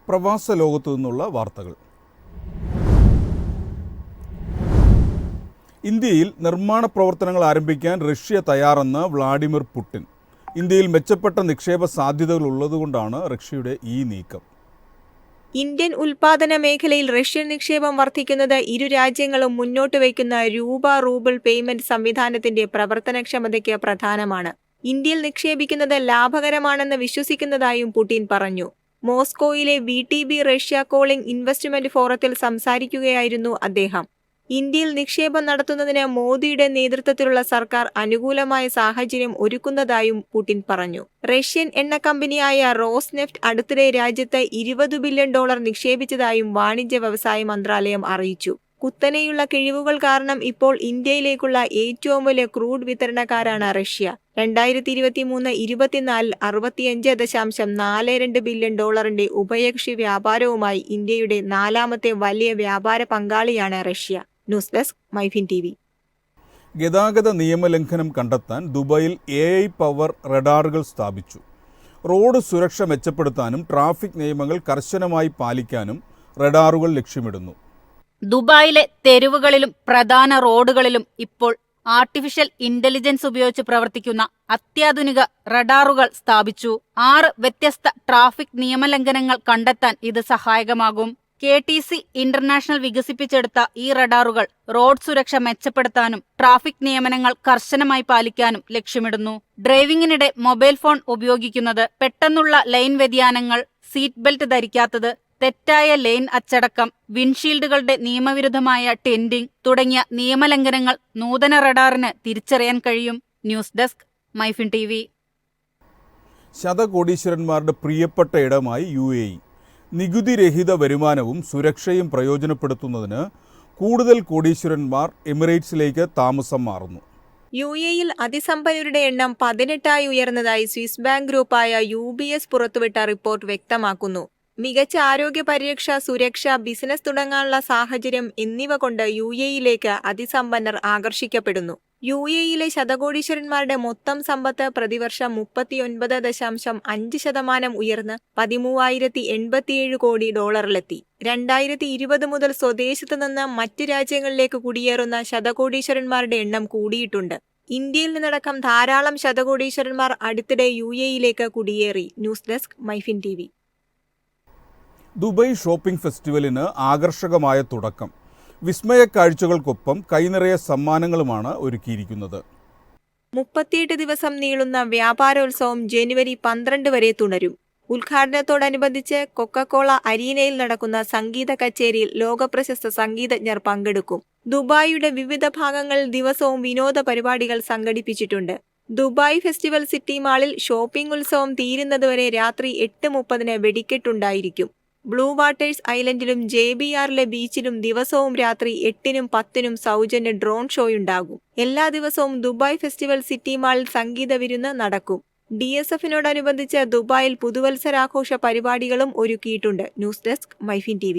പ്രവാസ ലോകത്തു നിന്നുള്ള വാർത്തകൾ. ഇന്ത്യയിൽ നിർമ്മാണ പ്രവർത്തനങ്ങൾ ആരംഭിക്കാൻ റഷ്യ തയ്യാറെന്ന് വ്ളാഡിമിർ പുടിൻ. ഇന്ത്യയിൽ മെച്ചപ്പെട്ട നിക്ഷേപ സാധ്യതകൾ ഉള്ളതുകൊണ്ടാണ് റഷ്യയുടെ ഈ നീക്കം. ഇന്ത്യൻ ഉൽപാദന മേഖലയിൽ റഷ്യൻ നിക്ഷേപം വർദ്ധിക്കുന്നത് ഇരു രാജ്യങ്ങളും മുന്നോട്ട് വയ്ക്കുന്ന രൂപ-റൂബിൾ പേയ്മെന്റ് സംവിധാനത്തിന്റെ പ്രവർത്തനക്ഷമതയ്ക്ക് പ്രധാനമാണ്. ഇന്ത്യയിൽ നിക്ഷേപിക്കുന്നത് ലാഭകരമാണെന്ന് വിശ്വസിക്കുന്നതായും പുടിൻ പറഞ്ഞു. മോസ്കോയിലെ VTB റഷ്യ കോളിംഗ് ഇൻവെസ്റ്റ്മെന്റ് ഫോറത്തിൽ സംസാരിക്കുകയായിരുന്നു അദ്ദേഹം. ഇന്ത്യയിൽ നിക്ഷേപം നടത്തുന്നതിന് മോദിയുടെ നേതൃത്വത്തിലുള്ള സർക്കാർ അനുകൂലമായ സാഹചര്യം ഒരുക്കുന്നതായും പുടിൻ പറഞ്ഞു. റഷ്യൻ എണ്ണ കമ്പനിയായ റോസ്നെഫ്റ്റ് അടുത്തിടെ രാജ്യത്ത് $20 ബില്യൺ നിക്ഷേപിച്ചതായും വാണിജ്യ വ്യവസായ മന്ത്രാലയം അറിയിച്ചു. കുത്തനെയുള്ള കിഴിവുകൾ കാരണം ഇപ്പോൾ ഇന്ത്യയിലേക്കുള്ള ഏറ്റവും വലിയ ക്രൂഡ് വിതരണക്കാരാണ് റഷ്യ. 2023-24 $65.42 ബില്യൺ ഉഭയകക്ഷി വ്യാപാരവുമായി ഇന്ത്യയുടെ നാലാമത്തെ വലിയ വ്യാപാര പങ്കാളിയാണ് Russia. News desk MyFin TV. ഗതാഗത നിയമലംഘനം കണ്ടെത്താൻ ദുബായിൽ AI പവർ റഡാറുകൾ സ്ഥാപിച്ചു. റോഡ് സുരക്ഷ മെച്ചപ്പെടുത്താനും ട്രാഫിക് നിയമങ്ങൾ കർശനമായി പാലിക്കാനും റഡാറുകൾ ലക്ഷ്യമിടുന്നു. ദുബായിലെ തെരുവുകളിലും പ്രധാന റോഡുകളിലും ഇപ്പോൾ ആർട്ടിഫിഷ്യൽ ഇന്റലിജൻസ് ഉപയോഗിച്ച് പ്രവർത്തിക്കുന്ന അത്യാധുനിക റഡാറുകൾ സ്ഥാപിച്ചു. 6 വ്യത്യസ്ത ട്രാഫിക് നിയമലംഘനങ്ങൾ കണ്ടെത്താൻ ഇത് സഹായകമാകും. KTC ഇന്റർനാഷണൽ വികസിപ്പിച്ചെടുത്ത ഈ റഡാറുകൾ റോഡ് സുരക്ഷ മെച്ചപ്പെടുത്താനും ട്രാഫിക് നിയമനങ്ങൾ കർശനമായി പാലിക്കാനും ലക്ഷ്യമിടുന്നു. ഡ്രൈവിംഗിനിടെ മൊബൈൽ ഫോൺ ഉപയോഗിക്കുന്നത്, പെട്ടെന്നുള്ള ലൈൻ വ്യതിയാനങ്ങൾ, സീറ്റ് ബെൽറ്റ് ധരിക്കാത്തത്, തെറ്റായ ലൈൻ അച്ചടക്കം, വിൻഷീൽഡുകളുടെ നിയമവിരുദ്ധമായ ടെൻഡിംഗ് തുടങ്ങിയ നിയമലംഘനങ്ങൾ നൂതന റഡാറിന് തിരിച്ചറിയാൻ കഴിയും. News desk MyFin TV. ശതകോടീശ്വരന്മാരുടെ പ്രിയപ്പെട്ട ഇടമായി UAE. നികുതിരഹിത വരുമാനവും സുരക്ഷയും പ്രയോജനപ്പെടുത്തുന്നതിന് കൂടുതൽ കോടീശ്വരന്മാർ എമിറേറ്റ്സിലേക്ക് താമസം മാറുന്നു. UAEയിൽ അതിസമ്പന്നരുടെ എണ്ണം 18 ഉയർന്നതായി സ്വിസ് ബാങ്ക് ഗ്രൂപ്പായ UBS പുറത്തുവിട്ട റിപ്പോർട്ട് വ്യക്തമാക്കുന്നു. മികച്ച ആരോഗ്യ പരിരക്ഷ, സുരക്ഷ, ബിസിനസ് തുടങ്ങാനുള്ള സാഹചര്യം എന്നിവ കൊണ്ട് UAEയിലേക്ക് അതിസമ്പന്നർ ആകർഷിക്കപ്പെടുന്നു. UAEയിലെ ശതകോടീശ്വരന്മാരുടെ മൊത്തം സമ്പത്ത് പ്രതിവർഷം $39.5% ഉയർന്ന് $13,087 കോടി ഡോളറിലെത്തി. 2020 മുതൽ സ്വദേശത്ത് നിന്ന് മറ്റ് രാജ്യങ്ങളിലേക്ക് കുടിയേറുന്ന ശതകോടീശ്വരന്മാരുടെ എണ്ണം കൂടിയിട്ടുണ്ട്. ഇന്ത്യയിൽ നിന്നടക്കം ധാരാളം ശതകോടീശ്വരന്മാർ അടുത്തിടെ UAEയിലേക്ക് കുടിയേറി. News desk MyFin TV. Dubai shopping ഫെസ്റ്റിവലിന് ആകർഷകമായ തുടക്കം. വിസ്മയ കാഴ്ചകൾക്കൊപ്പം കൈനിറയ സമ്മാനങ്ങളുമാണ് ഒരുക്കിയിരിക്കുന്നത്. 38 ദിവസം നീളുന്ന വ്യാപാരോത്സവം ജനുവരി 12 വരെ തുടരും. ഉദ്ഘാടനത്തോടനുബന്ധിച്ച് കൊക്കക്കോള അരീനയിൽ നടക്കുന്ന സംഗീത കച്ചേരിയിൽ ലോകപ്രശസ്ത സംഗീതജ്ഞർ പങ്കെടുക്കും. ദുബായിയുടെ വിവിധ ഭാഗങ്ങളിൽ ദിവസവും വിനോദ പരിപാടികൾ സംഘടിപ്പിച്ചിട്ടുണ്ട്. ദുബായ് ഫെസ്റ്റിവൽ സിറ്റി മാളിൽ ഷോപ്പിംഗ് ഉത്സവം തീരുന്നതുവരെ രാത്രി 8:30 വെടിക്കെട്ടുണ്ടായിരിക്കും. ബ്ലൂ വാട്ടേഴ്സ് ഐലൻഡിലും JBRലെ ബീച്ചിലും ദിവസവും രാത്രി 8-നും 10-നും സൗജന്യ ഡ്രോൺ ഷോയുണ്ടാകും. എല്ലാ ദിവസവും ദുബായ് ഫെസ്റ്റിവൽ സിറ്റി മാളിൽ സംഗീത വിരുന്ന് നടക്കും. DSFനോടനുബന്ധിച്ച് ദുബായിൽ പുതുവത്സരാഘോഷ പരിപാടികളും ഒരുക്കിയിട്ടുണ്ട്. News desk MyFin TV.